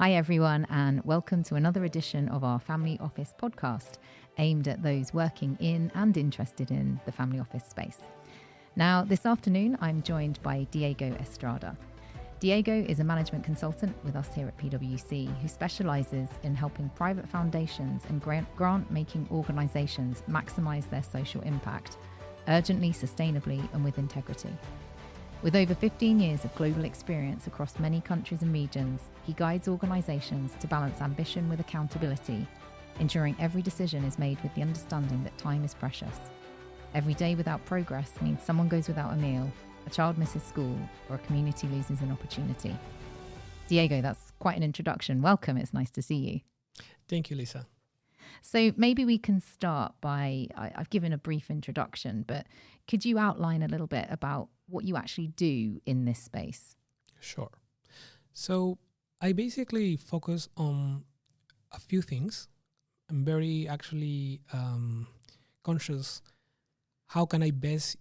Hi everyone, and welcome to another edition of our Family Office podcast, aimed at those working in and interested in the family office space. Now, this afternoon, I'm joined by Diego Estrada. Diego is a management consultant with us here at PwC who specialises in helping private foundations and grant-making organisations maximise their social impact, urgently, sustainably and with integrity. With over 15 years of global experience across many countries and regions, he guides organisations to balance ambition with accountability, ensuring every decision is made with the understanding that time is precious. Every day without progress means someone goes without a meal, a child misses school, or a community loses an opportunity. Diego, that's quite an introduction. Welcome, it's nice to see you. Thank you, Lisa. So maybe we can start by, I've given a brief introduction, but could you outline a little bit about what you actually do in this space? Sure. So I basically focus on a few things. I'm very actually conscious. How can I best,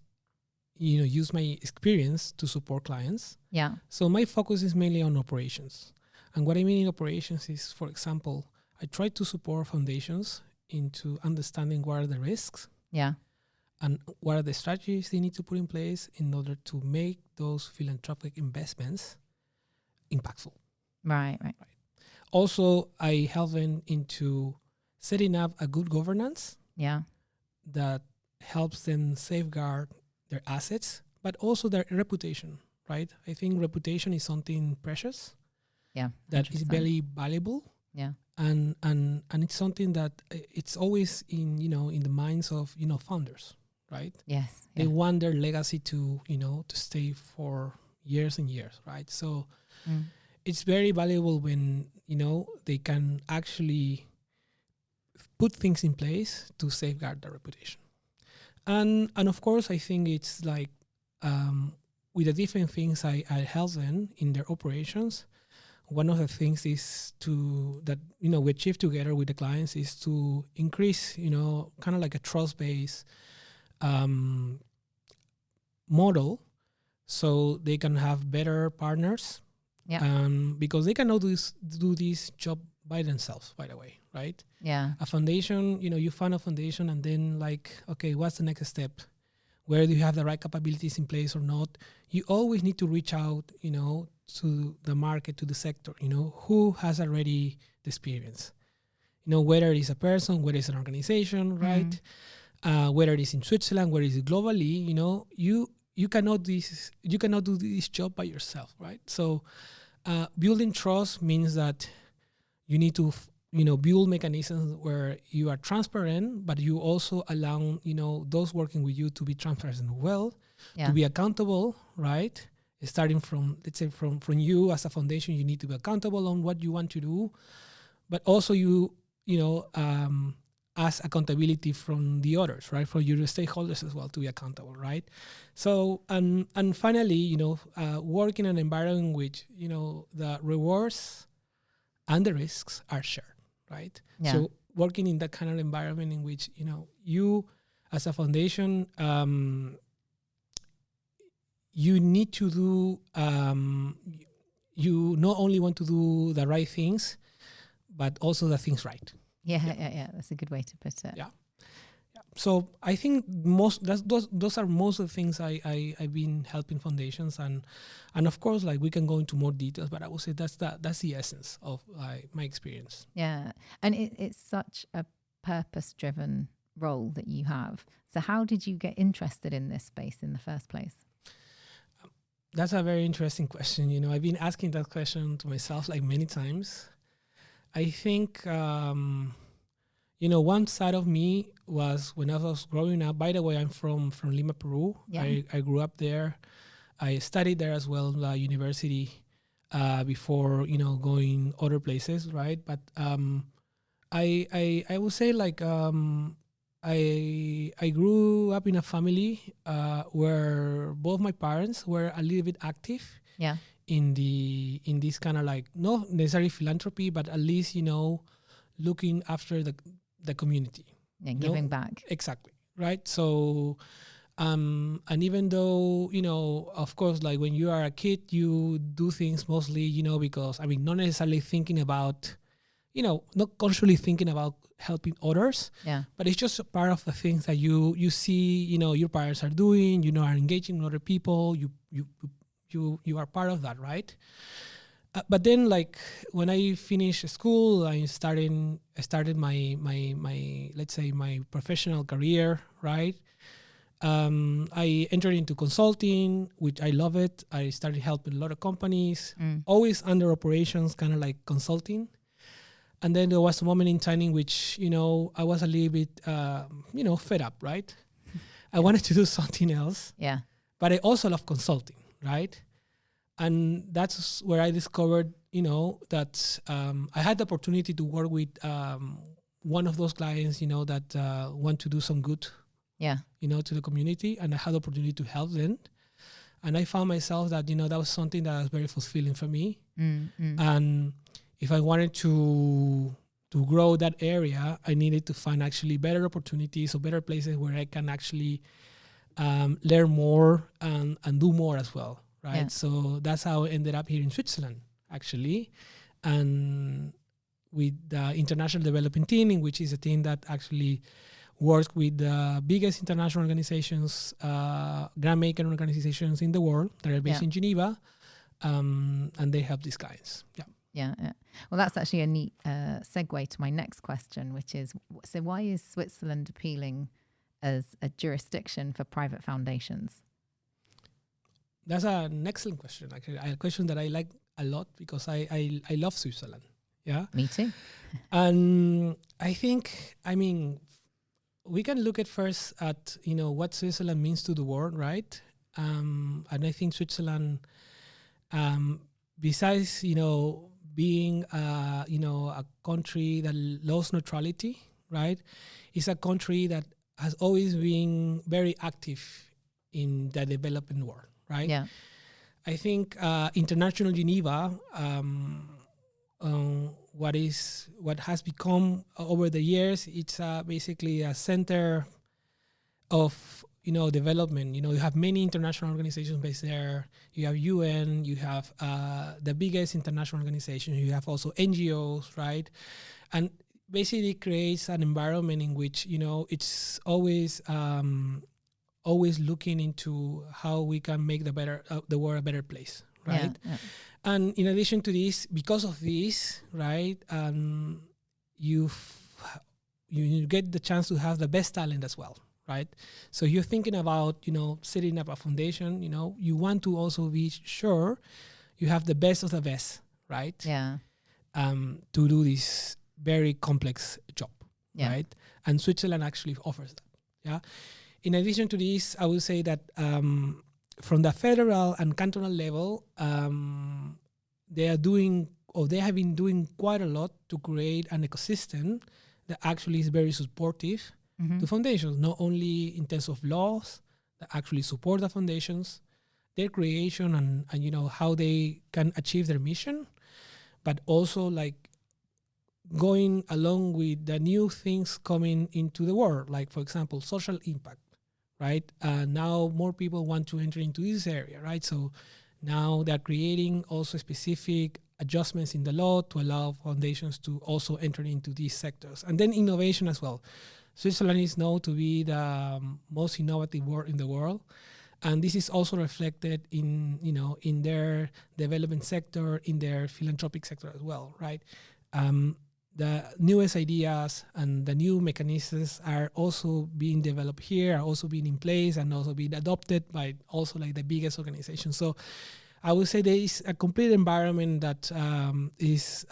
use my experience to support clients? Yeah. So my focus is mainly on operations. And what I mean in operations is, for example, I try to support foundations into understanding what are the risks. Yeah. And what are the strategies they need to put in place in order to make those philanthropic investments impactful. Right. Also, I help them into setting up a good governance that helps them safeguard their assets, but also their reputation, right? I think reputation is something precious that 100%. is very valuable. Yeah. And it's something that it's always in the minds of, founders. Right? Yes. They want their legacy to stay for years and years, right? So it's very valuable when, they can actually put things in place to safeguard their reputation. And of course, I think it's like with the different things I help them in their operations. One of the things is we achieve together with the clients is to increase, kind of like a trust-based model, so they can have better partners. Because they cannot do this job by themselves, by the way, right? Yeah. A foundation, you found a foundation and then okay, what's the next step? Where do you have the right capabilities in place or not? You always need to reach out, to the market, to the sector, who has already the experience, whether it's a person, whether it's an organization, right? Whether it is in Switzerland, whether it is globally, you cannot do this job by yourself, right? So building trust means that you need to build mechanisms where you are transparent, but you also allow those working with you to be transparent as well, to be accountable, right? Starting from, let's say, from you as a foundation, you need to be accountable on what you want to do, but also as accountability from the others, right? From your stakeholders as well to be accountable, right? So, and finally, work in an environment in which, the rewards and the risks are shared, right? Yeah. So working in that kind of environment in which, you as a foundation, you need to do, you not only want to do the right things, but also the things right. Yeah. That's a good way to put it. Yeah. So I think those are most of the things I've been helping foundations, and of course, we can go into more details, but I would say that's the essence of my experience. Yeah, and it's such a purpose-driven role that you have. So how did you get interested in this space in the first place? That's a very interesting question. I've been asking that question to myself many times. I think, one side of me was when I was growing up. By the way, I'm from Lima, Peru. Yeah. I grew up there. I studied there as well, university, before, going other places, right? But I would say I grew up in a family where both my parents were a little bit active. Yeah. In this kind of not necessarily philanthropy, but at least looking after the community. Yeah, giving back. Exactly, right? So And even though, of course, like when you are a kid, you do things mostly, because, not necessarily thinking about, not consciously thinking about helping others, but it's just a part of the things that you see, your parents are doing, are engaging other people, you are part of that, right? But then, like when I finished school, I started my let's say my professional career, right? I entered into consulting, which I love it. I started helping a lot of companies, always under operations, kind of like consulting. And then there was a moment in time in which, I was a little bit, fed up, right? I wanted to do something else. Yeah. But I also love consulting, right? And that's where I discovered, that I had the opportunity to work with one of those clients, that want to do some good, to the community. And I had the opportunity to help them. And I found myself that, that was something that was very fulfilling for me. And if I wanted to grow that area, I needed to find actually better opportunities or better places where I can actually learn more and do more as well, right? Yeah. So that's how I ended up here in Switzerland, actually, and with the International Development Team, which is a team that actually works with the biggest international organizations, grant maker organizations in the world that are based in Geneva, and they help these clients. Yeah. Well, that's actually a neat segue to my next question, which is, so why is Switzerland appealing as a jurisdiction for private foundations? That's an excellent question, actually. A question that I like a lot because I love Switzerland. Yeah. Me too. And I think, we can look at first at, what Switzerland means to the world, right? And I think Switzerland, besides, being, a country that loves neutrality, right? It's a country that has always been very active in the developing world, right? Yeah. I think International Geneva, what has become over the years, it's basically a center of development. You have many international organizations based there. You have UN, you have the biggest international organization. You have also NGOs, right? And basically creates an environment in which it's always looking into how we can make the world a better place, right? Yeah. And in addition to this, because of this, right, you get the chance to have the best talent as well, right? So you're thinking about setting up a foundation. You want to also be sure you have the best of the best, right? Yeah. To do this very complex job, right? And Switzerland actually offers that. Yeah. In addition to this, I would say that from the federal and cantonal level, they have been doing quite a lot to create an ecosystem that actually is very supportive to foundations, not only in terms of laws that actually support the foundations, their creation and how they can achieve their mission, but also like going along with the new things coming into the world, like for example, social impact, right? Now more people want to enter into this area, right? So now they're creating also specific adjustments in the law to allow foundations to also enter into these sectors. And then innovation as well. Switzerland is known to be the most innovative world in the world. And this is also reflected in their development sector, in their philanthropic sector as well, right? The newest ideas and the new mechanisms are also being developed here, are also being in place and also being adopted by also like the biggest organizations. So I would say there is a complete environment that is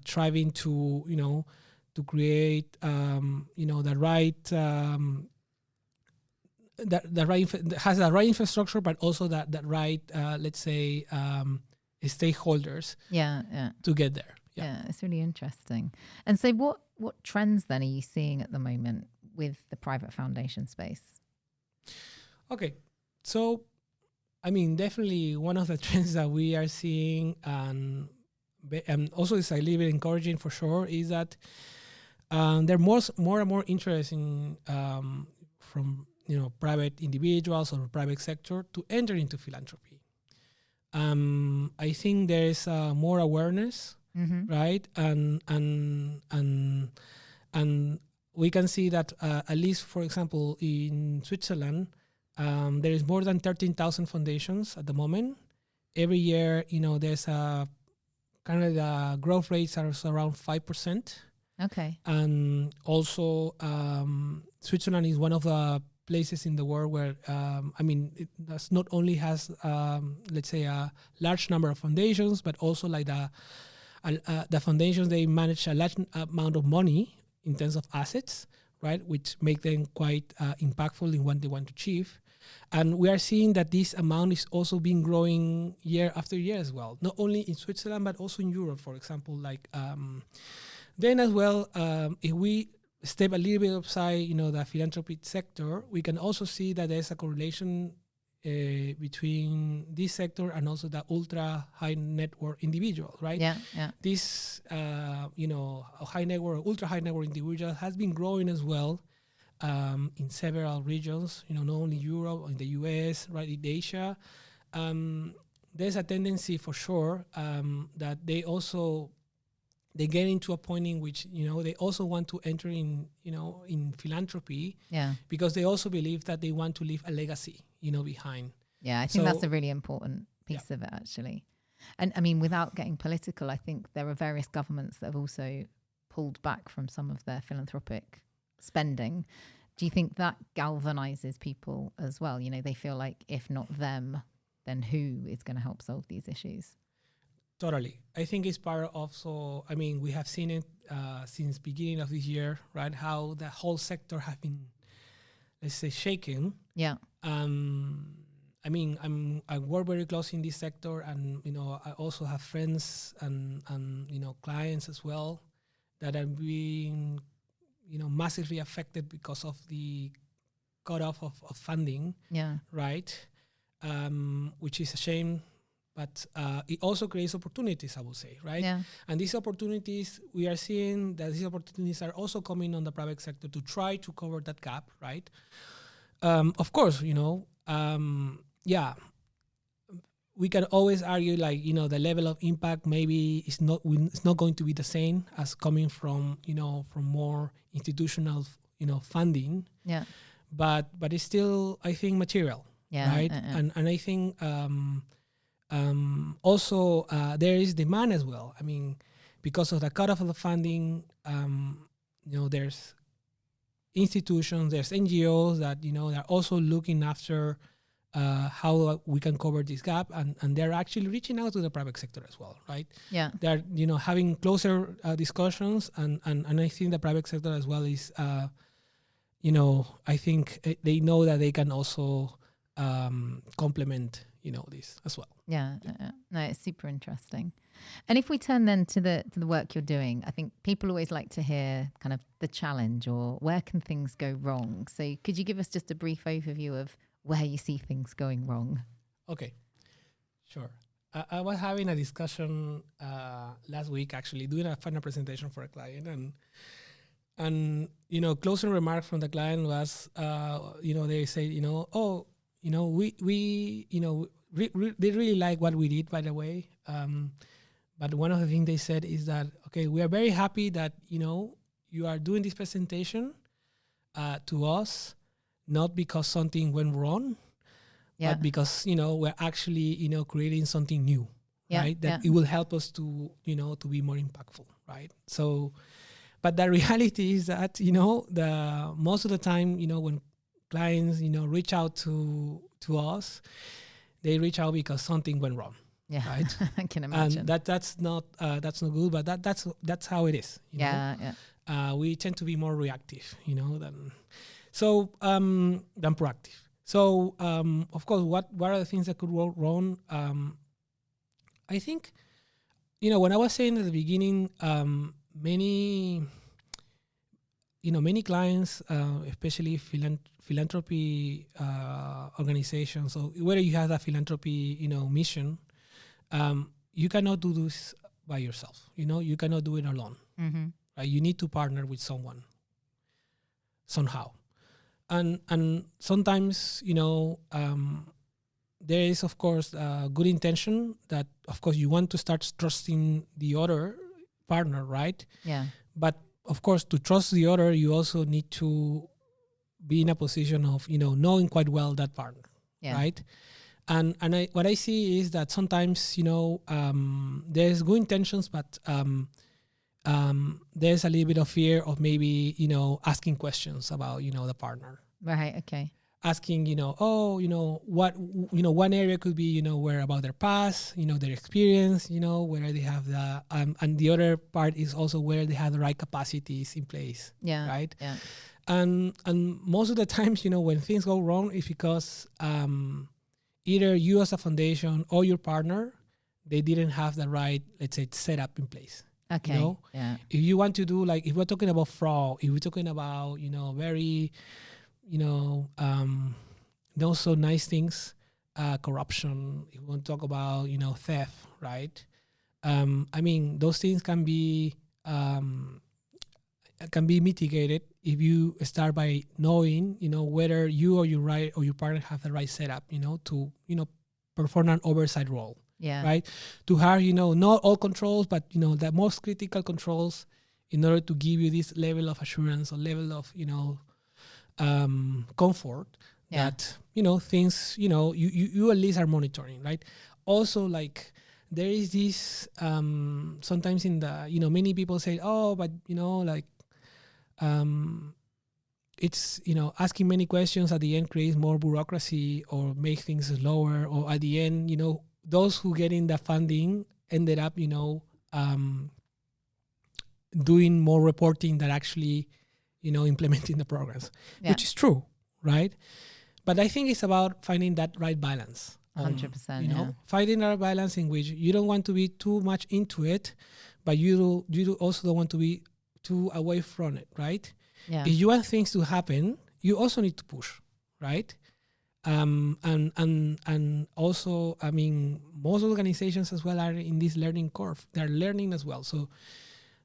striving to, to create, the right, has the right infrastructure, but also that right, let's say, stakeholders. To get there. Yeah, it's really interesting. And so what trends then are you seeing at the moment with the private foundation space? Okay. So, definitely one of the trends that we are seeing and also is a little bit encouraging for sure is that there are more and more interest in from private individuals or private sector to enter into philanthropy. I think there is more awareness, right? And we can see that at least, for example, in Switzerland, there is more than 13,000 foundations at the moment. Every year, there's a kind of the growth rates are around 5%. Okay. And also, Switzerland is one of the places in the world where, it does not only has, let's say, a large number of foundations, but also like the foundations, they manage a large amount of money in terms of assets, right, which make them quite impactful in what they want to achieve. And we are seeing that this amount is also being growing year after year as well, not only in Switzerland, but also in Europe, for example. Then as well, if we step a little bit outside, the philanthropy sector, we can also see that there's a correlation between this sector and also the ultra high net worth individual, right? Yeah. This, high net worth, ultra high net worth individual has been growing as well in several regions, not only Europe, in the US, right, in Asia. There's a tendency for sure that they get into a point in which, they also want to enter in philanthropy, because they also believe that they want to leave a legacy, behind. Yeah, I think that's a really important piece of it, actually. And I mean, without getting political, I think there are various governments that have also pulled back from some of their philanthropic spending. Do you think that galvanizes people as well? They feel like if not them, then who is going to help solve these issues? Totally. I think it's part of, we have seen it since beginning of this year, right? How the whole sector has been, let's say, shaken. Yeah. I work very close in this sector, and, I also have friends and clients as well that are being, massively affected because of the cutoff of funding. Yeah. Right. Which is a shame. But it also creates opportunities, I would say, right? Yeah. And these opportunities, we are seeing that these opportunities are also coming on the private sector to try to cover that gap, right? Of course, we can always argue, the level of impact maybe it's not going to be the same as coming from more institutional, funding. Yeah. But it's still, I think, material, right? And I think. Also, there is demand as well. Because of the cutoff of the funding, there's institutions, there's NGOs that, they're also looking after how we can cover this gap. And they're actually reaching out to the private sector as well, right? Yeah. They're, having closer discussions. And I think the private sector as well is, I think they know that they can also complement this as well. Yeah. No, it's super interesting. And if we turn then to the work you're doing, I think people always like to hear kind of the challenge or where can things go wrong. So could you give us just a brief overview of where you see things going wrong? Okay, sure. I was having a discussion last week, actually, doing a final presentation for a client, and closing remark from the client was, they say, they really like what we did, by the way. But one of the things they said is that, okay, we are very happy that, you are doing this presentation to us, not because something went wrong, but because, we're actually, creating something new, right? That it will help us to, to be more impactful, right? So, but the reality is that, the most of the time, when clients, reach out to us, they reach out because something went wrong. Yeah, right. I can imagine. And that's not good, but that's how it is. Yeah. We tend to be more reactive, than proactive. So of course, what are the things that could go wrong? I think, when I was saying at the beginning, many clients, especially philanthropy organizations, so whether you have a philanthropy, mission, you cannot do this by yourself. You cannot do it alone. Mm-hmm. Right? You need to partner with someone somehow. and sometimes, there is, of course, good intention that, of course, you want to start trusting the other partner, right? Yeah. But of course, to trust the other, you also need to be in a position of, knowing quite well that partner, right? And what I see is that sometimes, there's good intentions, but there's a little bit of fear of maybe, asking questions about, the partner. Right. Okay. Asking, what, one area could be, where about their past, their experience, where they have the, and the other part is also where they have the right capacities in place. Yeah. Right. Yeah. And most of the times, when things go wrong, it's because either you as a foundation or your partner, they didn't have the right, let's say, setup in place. Okay. Yeah. If you want to do, like, if we're talking about fraud, if we're talking about, very, not so nice things, corruption, if we want to talk about, theft, right? Those things can be mitigated if you start by knowing, whether you or your partner have the right setup, to, perform an oversight role. Yeah. Right. To have, not all controls, but, the most critical controls in order to give you this level of assurance or level of, comfort that, things, you at least are monitoring, right? Also, like, there is this, sometimes in the, many people say, oh, but, it's, asking many questions at the end creates more bureaucracy or make things slower, or at the end, those who get in the funding ended up, doing more reporting than actually, implementing the programs, which is true, right? But I think it's about finding that right balance. 100%. Finding that balance in which you don't want to be too much into it, but you also don't want to be too away from it, right? Yeah. If you want things to happen, you also need to push, right? And also, most organizations as well are in this learning curve. They're learning as well. So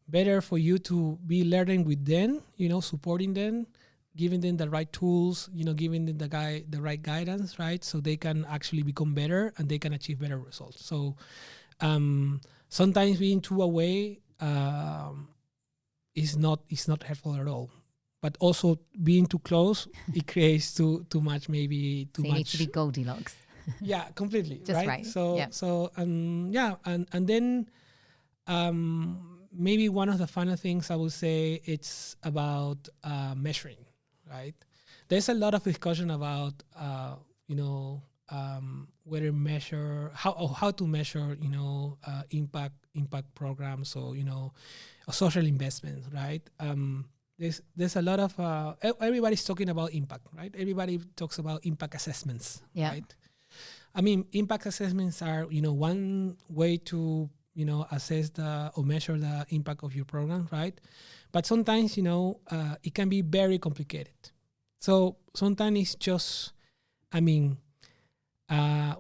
better for you to be learning with them, supporting them, giving them the right tools, giving them the right guidance, right? So they can actually become better and they can achieve better results. So sometimes being too away is not helpful at all. But also being too close, it creates too much, maybe too much. So you need to be Goldilocks. Yeah, completely. Just right. So and then maybe one of the final things I would say, it's about measuring, right? There's a lot of discussion about whether measure how to measure impact programs or social investments, right? There's a lot of everybody's talking about impact, right? Everybody talks about impact assessments, right? Impact assessments are one way to assess or measure the impact of your program, right? But sometimes it can be very complicated. So sometimes it's just when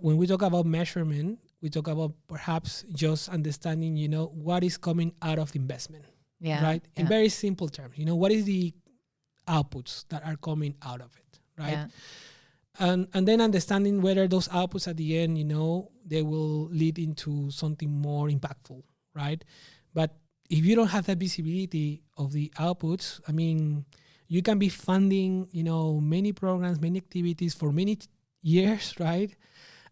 we talk about measurement, we talk about perhaps just understanding what is coming out of the investment. Yeah. Right. In very simple terms, what is the outputs that are coming out of it, right? Yeah. And then understanding whether those outputs at the end, they will lead into something more impactful, right? But if you don't have that visibility of the outputs, you can be funding, many programs, many activities for many years, right?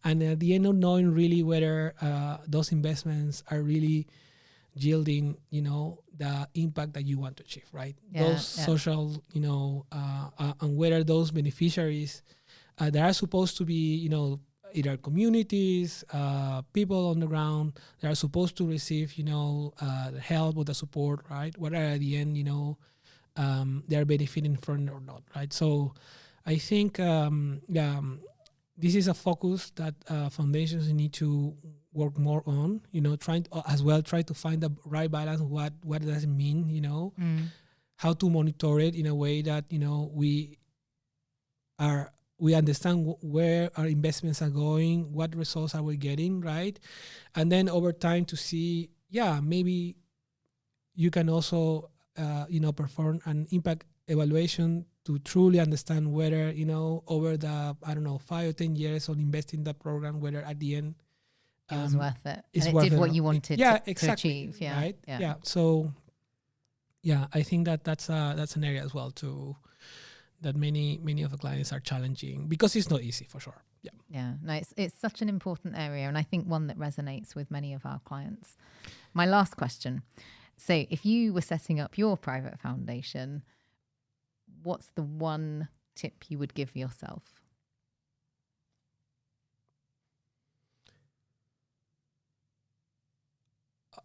And at the end, not knowing really whether those investments are really yielding, the impact that you want to achieve, right? Those social, and whether those beneficiaries that are supposed to be, either communities, people on the ground, they are supposed to receive, the help or the support, right? Whether at the end, they are benefiting from it or not, right? So I think, this is a focus that foundations need to work more on, trying to, try to find the right balance. What does it mean, how to monitor it in a way that, we understand where our investments are going, what results are we getting, right? And then over time to see, maybe you can also, perform an impact evaluation to truly understand whether, over the, 5 or 10 years on investing in that program, whether at the end it was worth it. It's and it worth did it. what you wanted Yeah, to exactly. achieve. Yeah. Right. Yeah. So, yeah, I think that's an area as well that many of the clients are challenging, because it's not easy for sure. Yeah. Yeah. No, it's such an important area, and I think one that resonates with many of our clients. My last question. So if you were setting up your private foundation, what's the one tip you would give yourself?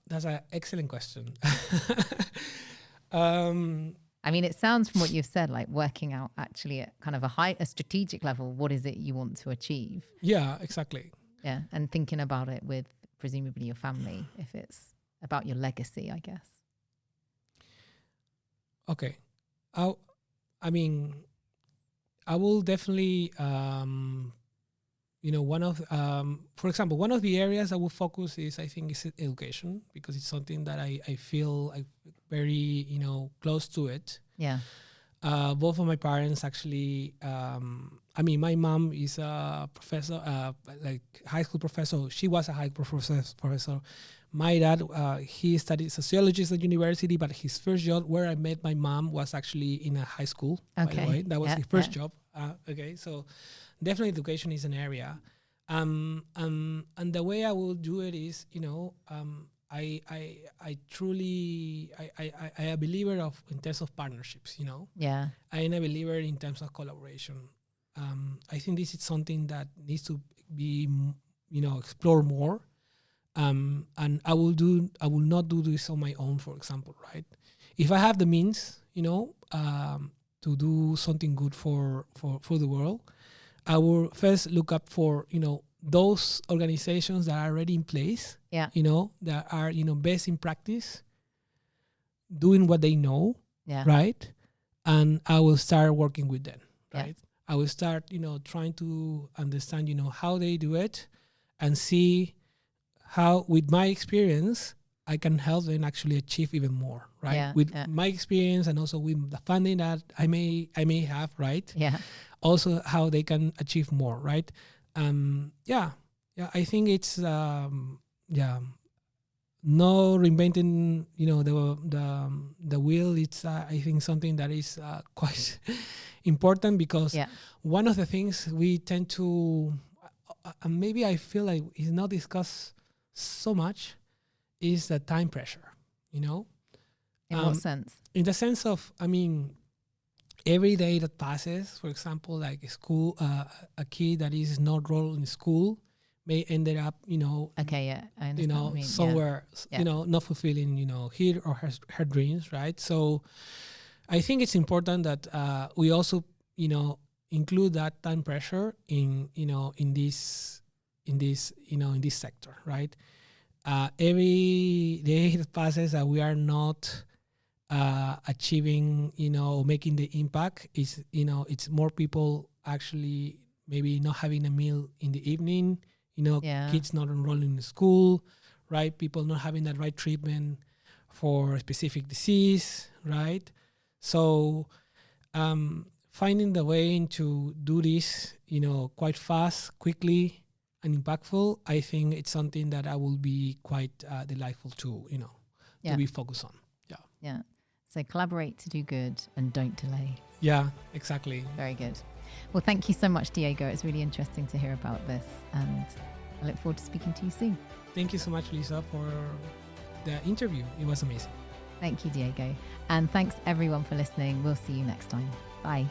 That's an excellent question. I mean, it sounds from what you've said, like working out actually at kind of a strategic level, what is it you want to achieve? Yeah, exactly. Yeah. And thinking about it with presumably your family, if it's about your legacy, I guess. Okay. I will definitely, for example, one of the areas I will focus is education, because it's something that I feel very, close to it. Yeah. Both of my parents actually, my mom is a professor, like high school professor. She was a high school professor. My dad, he studied sociology at university, but his first job where I met my mom was actually in a high school. Okay. By the way. That was his first job. Okay, so definitely education is an area. And the way I will do it is, I truly I a believer of in terms of partnerships. Yeah. I am a believer in terms of collaboration. I think this is something that needs to be explored more. And I will not do this on my own, for example, right? If I have the means, to do something good for the world, I will first look up for, those organizations that are already in place, yeah, that are, best in practice, doing what they know, yeah, right? And I will start working with them, right? Yeah. I will start, trying to understand, how they do it, and see how, with my experience, I can help them actually achieve even more, right? Yeah, with yeah. my experience, and also with the funding that I may have, right? Yeah. Also how they can achieve more, right? I think it's no reinventing, the wheel. It's I think something that is quite important, because one of the things we tend to maybe I feel like is not discussed so much is the time pressure, In what sense? In the sense of, every day that passes, for example, like a school, a kid that is not enrolled in school may end up, Okay, yeah, I understand what you mean. somewhere, not fulfilling, his or her dreams, right? So I think it's important that we also, include that time pressure in this sector, right? Every day that passes that we are not achieving, making the impact, is, it's more people actually maybe not having a meal in the evening, kids not enrolling in school, right? People not having the right treatment for a specific disease, right? So finding the way to do this, quite fast, quickly, and impactful, I think it's something that I will be quite delightful to, to be focused on. Yeah. So collaborate to do good and don't delay. Yeah, exactly. Very good. Well, thank you so much, Diego. It's really interesting to hear about this, and I look forward to speaking to you soon. Thank you so much, Lisa, for the interview. It was amazing. Thank you, Diego. And thanks everyone for listening. We'll see you next time. Bye.